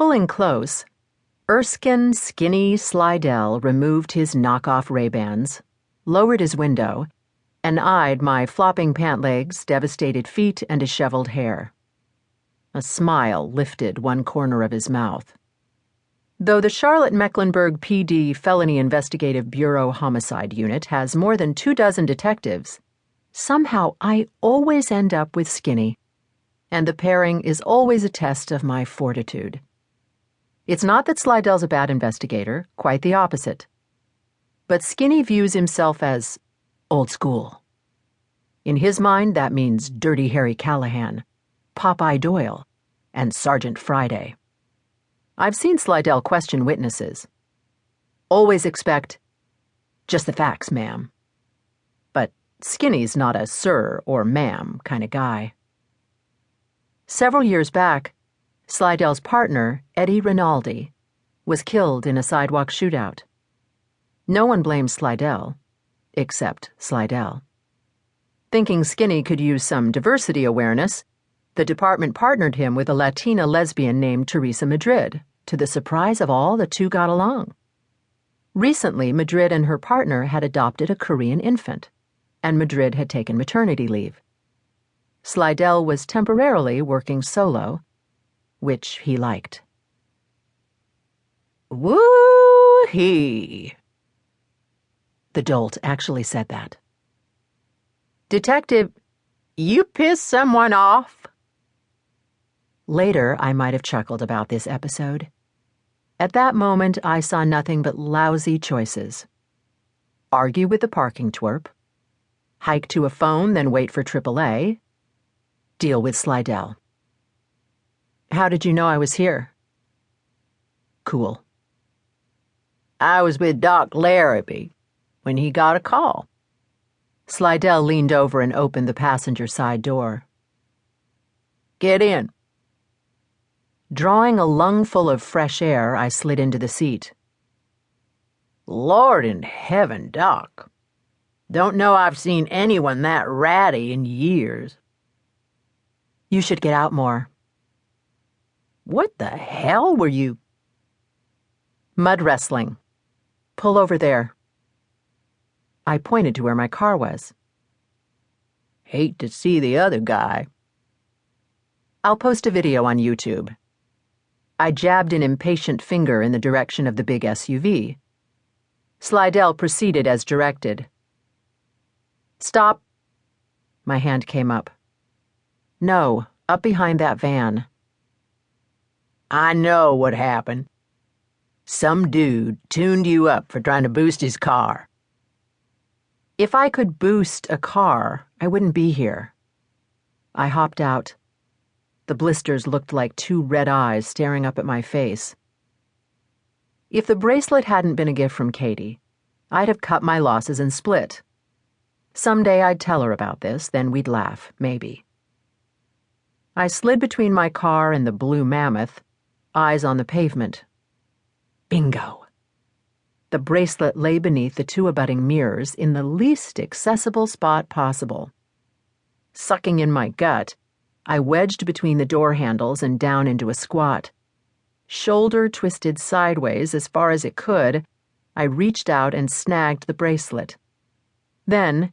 Pulling close, Erskine Skinny Slidell removed his knockoff Ray-Bans, lowered his window, and eyed my flopping pant legs, devastated feet, and disheveled hair. A smile lifted one corner of his mouth. Though the Charlotte-Mecklenburg PD Felony Investigative Bureau Homicide Unit has more than 24 detectives, somehow I always end up with Skinny, and the pairing is always a test of my fortitude. It's not that Slidell's a bad investigator, quite the opposite. But Skinny views himself as old school. In his mind, that means Dirty Harry Callahan, Popeye Doyle, and Sergeant Friday. I've seen Slidell question witnesses. Always expect, just the facts, ma'am. But Skinny's not a sir or ma'am kind of guy. Several years back, Slidell's partner, Eddie Rinaldi, was killed in a sidewalk shootout. No one blames Slidell, except Slidell. Thinking Skinny could use some diversity awareness, the department partnered him with a Latina lesbian named Teresa Madrid, to the surprise of all, the two got along. Recently, Madrid and her partner had adopted a Korean infant, and Madrid had taken maternity leave. Slidell was temporarily working solo, which he liked. Woo-hee! The dolt actually said that. Detective, you pissed someone off? Later, I might have chuckled about this episode. At that moment, I saw nothing but lousy choices. Argue with the parking twerp, hike to a phone, then wait for AAA, deal with Slidell. How did you know I was here? Cool. I was with Doc Larrabee when he got a call. Slidell leaned over and opened the passenger side door. Get in. Drawing a lungful of fresh air, I slid into the seat. Lord in heaven, Doc. Don't know I've seen anyone that ratty in years. You should get out more. What the hell were you? Mud wrestling. Pull over there. I pointed to where my car was. Hate to see the other guy. I'll post a video on YouTube. I jabbed an impatient finger in the direction of the big SUV. Slidell proceeded as directed. Stop. My hand came up. No, up behind that van. I know what happened. Some dude tuned you up for trying to boost his car. If I could boost a car, I wouldn't be here. I hopped out. The blisters looked like two red eyes staring up at my face. If the bracelet hadn't been a gift from Katie, I'd have cut my losses and split. Someday I'd tell her about this, then we'd laugh, maybe. I slid between my car and the blue mammoth, eyes on the pavement. Bingo. The bracelet lay beneath the two abutting mirrors in the least accessible spot possible. Sucking in my gut, I wedged between the door handles and down into a squat. Shoulder twisted sideways as far as it could, I reached out and snagged the bracelet. Then,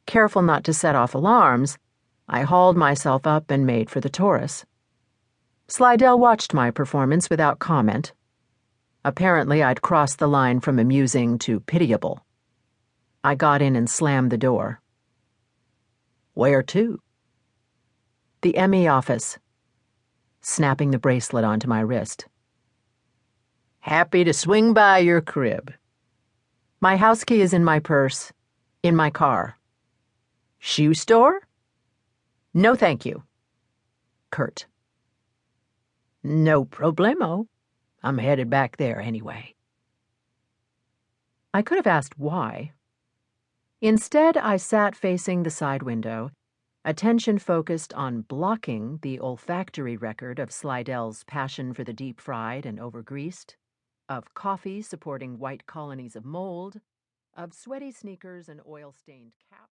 careful not to set off alarms, I hauled myself up and made for the Taurus. Slidell watched my performance without comment. Apparently, I'd crossed the line from amusing to pitiable. I got in and slammed the door. Where to? The ME office, snapping the bracelet onto my wrist. Happy to swing by your crib. My house key is in my purse, in my car. Shoe store? No, thank you. Curt. No problemo. I'm headed back there anyway. I could have asked why. Instead, I sat facing the side window, attention focused on blocking the olfactory record of Slidell's passion for the deep-fried and over-greased, of coffee supporting white colonies of mold, of sweaty sneakers and oil-stained caps.